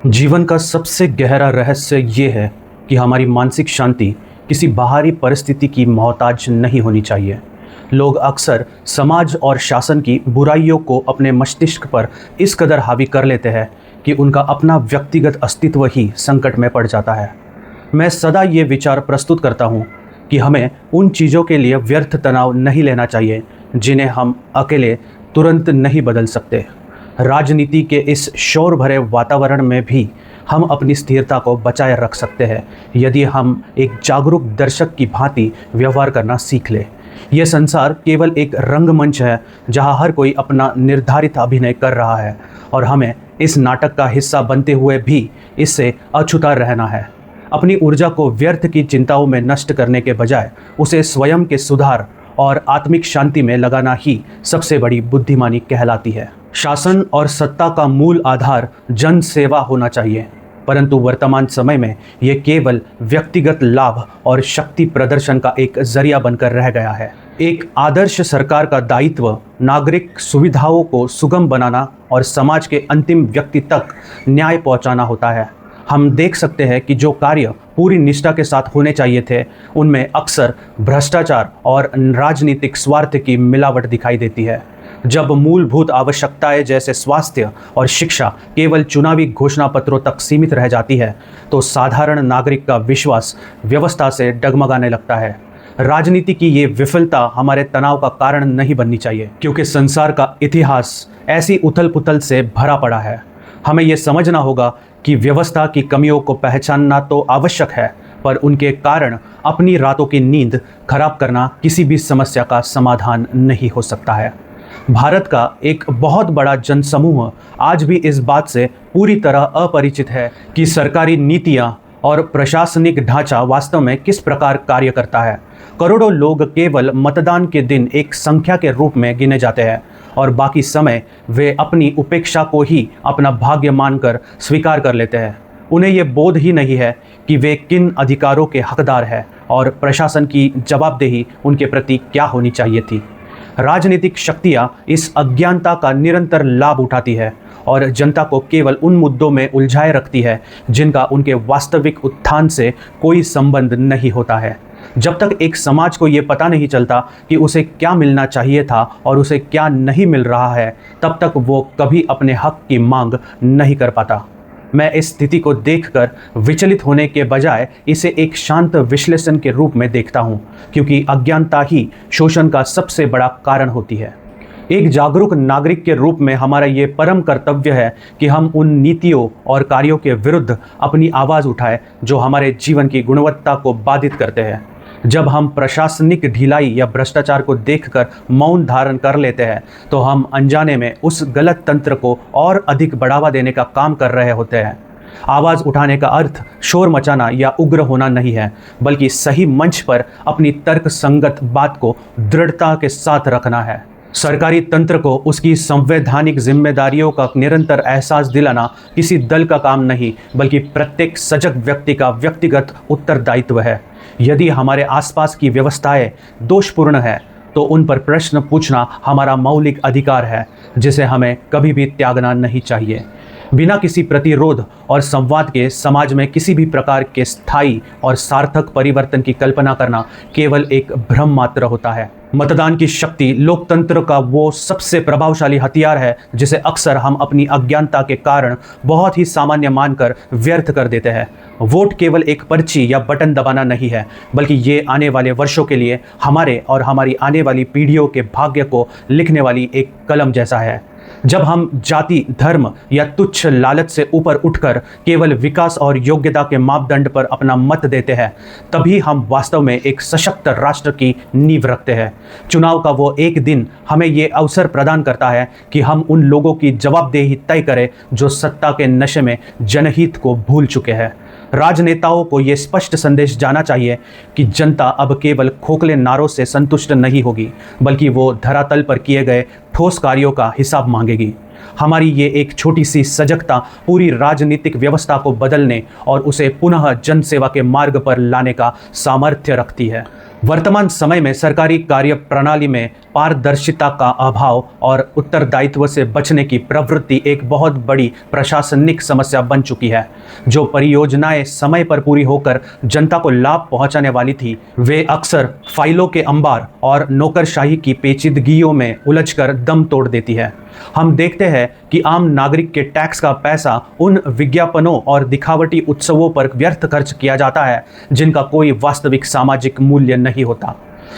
जीवन का सबसे गहरा रहस्य ये है कि हमारी मानसिक शांति किसी बाहरी परिस्थिति की मोहताज नहीं होनी चाहिए। लोग अक्सर समाज और शासन की बुराइयों को अपने मस्तिष्क पर इस कदर हावी कर लेते हैं कि उनका अपना व्यक्तिगत अस्तित्व ही संकट में पड़ जाता है। मैं सदा ये विचार प्रस्तुत करता हूँ कि हमें उन चीज़ों के लिए व्यर्थ तनाव नहीं लेना चाहिए जिन्हें हम अकेले तुरंत नहीं बदल सकते। राजनीति के इस शोर भरे वातावरण में भी हम अपनी स्थिरता को बचाए रख सकते हैं यदि हम एक जागरूक दर्शक की भांति व्यवहार करना सीख लें। यह संसार केवल एक रंगमंच है जहां हर कोई अपना निर्धारित अभिनय कर रहा है और हमें इस नाटक का हिस्सा बनते हुए भी इससे अछूता रहना है। अपनी ऊर्जा को व्यर्थ की चिंताओं में नष्ट करने के बजाय उसे स्वयं के सुधार और आत्मिक शांति में लगाना ही सबसे बड़ी बुद्धिमानी कहलाती है। शासन और सत्ता का मूल आधार जन सेवा होना चाहिए, परंतु वर्तमान समय में यह केवल व्यक्तिगत लाभ और शक्ति प्रदर्शन का एक जरिया बनकर रह गया है। एक आदर्श सरकार का दायित्व नागरिक सुविधाओं को सुगम बनाना और समाज के अंतिम व्यक्ति तक न्याय पहुंचाना होता है। हम देख सकते हैं कि जो कार्य पूरी निष्ठा के साथ होने चाहिए थे उनमें अक्सर भ्रष्टाचार और राजनीतिक स्वार्थ की मिलावट दिखाई देती है। जब मूलभूत आवश्यकताएं जैसे स्वास्थ्य और शिक्षा केवल चुनावी घोषणा पत्रों तक सीमित रह जाती है तो साधारण नागरिक का विश्वास व्यवस्था से डगमगाने लगता है। राजनीति की ये विफलता हमारे तनाव का कारण नहीं बननी चाहिए, क्योंकि संसार का इतिहास ऐसी उथल पुथल से भरा पड़ा है। हमें ये समझना होगा कि व्यवस्था की कमियों को पहचानना तो आवश्यक है, पर उनके कारण अपनी रातों की नींद खराब करना किसी भी समस्या का समाधान नहीं हो सकता है। भारत का एक बहुत बड़ा जनसमूह आज भी इस बात से पूरी तरह अपरिचित है कि सरकारी नीतियां और प्रशासनिक ढांचा वास्तव में किस प्रकार कार्य करता है। करोड़ों लोग केवल मतदान के दिन एक संख्या के रूप में गिने जाते हैं और बाकी समय वे अपनी उपेक्षा को ही अपना भाग्य मानकर स्वीकार कर लेते हैं। उन्हें ये बोध ही नहीं है कि वे किन अधिकारों के हकदार हैं और प्रशासन की जवाबदेही उनके प्रति क्या होनी चाहिए थी। राजनीतिक शक्तियां इस अज्ञानता का निरंतर लाभ उठाती है और जनता को केवल उन मुद्दों में उलझाए रखती है जिनका उनके वास्तविक उत्थान से कोई संबंध नहीं होता है। जब तक एक समाज को ये पता नहीं चलता कि उसे क्या मिलना चाहिए था और उसे क्या नहीं मिल रहा है, तब तक वो कभी अपने हक की मांग नहीं कर पाता। मैं इस स्थिति को देखकर विचलित होने के बजाय इसे एक शांत विश्लेषण के रूप में देखता हूँ, क्योंकि अज्ञानता ही शोषण का सबसे बड़ा कारण होती है। एक जागरूक नागरिक के रूप में हमारा ये परम कर्तव्य है कि हम उन नीतियों और कार्यों के विरुद्ध अपनी आवाज़ उठाएं जो हमारे जीवन की गुणवत्ता को बाधित करते हैं। जब हम प्रशासनिक ढिलाई या भ्रष्टाचार को देखकर मौन धारण कर लेते हैं तो हम अनजाने में उस गलत तंत्र को और अधिक बढ़ावा देने का काम कर रहे होते हैं। आवाज़ उठाने का अर्थ शोर मचाना या उग्र होना नहीं है, बल्कि सही मंच पर अपनी तर्क संगत बात को दृढ़ता के साथ रखना है। सरकारी तंत्र को उसकी संवैधानिक जिम्मेदारियों का निरंतर एहसास दिलाना किसी दल का काम नहीं, बल्कि प्रत्येक सजग व्यक्ति का व्यक्तिगत उत्तरदायित्व है। यदि हमारे आसपास की व्यवस्थाएं दोषपूर्ण है तो उन पर प्रश्न पूछना हमारा मौलिक अधिकार है, जिसे हमें कभी भी त्यागना नहीं चाहिए। बिना किसी प्रतिरोध और संवाद के समाज में किसी भी प्रकार के स्थायी और सार्थक परिवर्तन की कल्पना करना केवल एक भ्रम मात्र होता है। मतदान की शक्ति लोकतंत्र का वो सबसे प्रभावशाली हथियार है जिसे अक्सर हम अपनी अज्ञानता के कारण बहुत ही सामान्य मानकर व्यर्थ कर देते हैं। वोट केवल एक पर्ची या बटन दबाना नहीं है, बल्कि ये आने वाले वर्षों के लिए हमारे और हमारी आने वाली पीढ़ियों के भाग्य को लिखने वाली एक कलम जैसा है। जब हम जाति, धर्म या तुच्छ लालच से ऊपर उठकर केवल विकास और योग्यता के मापदंड पर अपना मत देते हैं, तभी हम वास्तव में एक सशक्त राष्ट्र की नींव रखते हैं। चुनाव का वो एक दिन हमें ये अवसर प्रदान करता है कि हम उन लोगों की जवाबदेही तय करें जो सत्ता के नशे में जनहित को भूल चुके हैं। राजनेताओं को ये स्पष्ट संदेश जाना चाहिए कि जनता अब केवल खोखले नारों से संतुष्ट नहीं होगी, बल्कि वो धरातल पर किए गए ठोस कार्यों का हिसाब मांगेगी। हमारी ये एक छोटी सी सजगता पूरी राजनीतिक व्यवस्था को बदलने और उसे पुनः जनसेवा के मार्ग पर लाने का सामर्थ्य रखती है। वर्तमान समय में सरकारी कार्य प्रणाली में पारदर्शिता का अभाव और उत्तरदायित्व से बचने की प्रवृत्ति एक बहुत बड़ी प्रशासनिक समस्या बन चुकी है। जो परियोजनाएं समय पर पूरी होकर जनता को लाभ पहुंचाने वाली थी, वे अक्सर फाइलों के अंबार और नौकरशाही की पेचीदगियों में उलझकर दम तोड़ देती है। हम देखते हैं कि आम नागरिक के टैक्स का पैसा उन विज्ञापनों और दिखावटी उत्सवों पर व्यर्थ खर्च किया जाता है जिनका कोई वास्तविक सामाजिक मूल्य नहीं होता।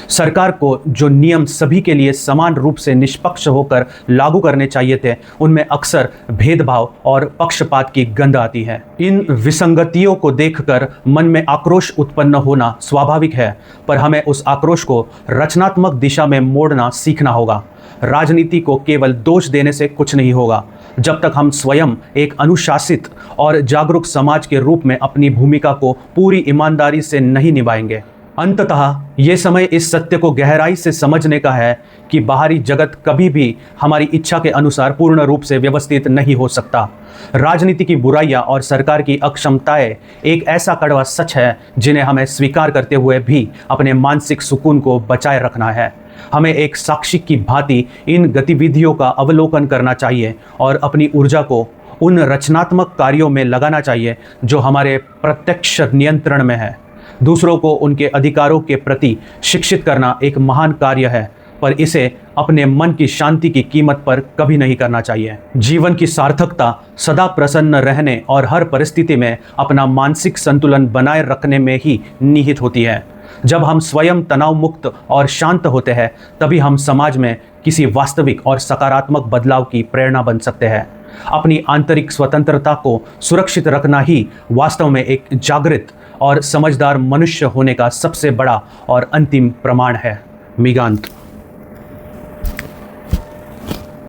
सरकार को जो नियम सभी के लिए समान रूप से निष्पक्ष होकर लागू करने चाहिए थे, उनमें अक्सर भेदभाव और पक्षपात की गंध आती है। इन विसंगतियों को देखकर मन में आक्रोश उत्पन्न होना स्वाभाविक है, पर हमें उस आक्रोश को रचनात्मक दिशा में मोड़ना सीखना होगा। राजनीति को केवल दोष देने से कुछ नहीं होगा। जब तक हम स्वयं एक अनुशासित और जागरूक समाज के रूप में अपनी भूमिका को पूरी ईमानदारी से नहीं निभाएंगे। अंततः ये समय इस सत्य को गहराई से समझने का है कि बाहरी जगत कभी भी हमारी इच्छा के अनुसार पूर्ण रूप से व्यवस्थित नहीं हो सकता। राजनीति की बुराइयां और सरकार की अक्षमताएं एक ऐसा कड़वा सच है जिन्हें हमें स्वीकार करते हुए भी अपने मानसिक सुकून को बचाए रखना है। हमें एक साक्षी की भांति इन गतिविधियों का अवलोकन करना चाहिए और अपनी ऊर्जा को उन रचनात्मक कार्यों में लगाना चाहिए जो हमारे प्रत्यक्ष नियंत्रण में है। दूसरों को उनके अधिकारों के प्रति शिक्षित करना एक महान कार्य है, पर इसे अपने मन की शांति की कीमत पर कभी नहीं करना चाहिए। जीवन की सार्थकता सदा प्रसन्न रहने और हर परिस्थिति में अपना मानसिक संतुलन बनाए रखने में ही निहित होती है। जब हम स्वयं तनाव मुक्त और शांत होते हैं, तभी हम समाज में किसी वास्तविक और सकारात्मक बदलाव की प्रेरणा बन सकते हैं। अपनी आंतरिक स्वतंत्रता को सुरक्षित रखना ही वास्तव में एक जागृत और समझदार मनुष्य होने का सबसे बड़ा और अंतिम प्रमाण है। मिगांत।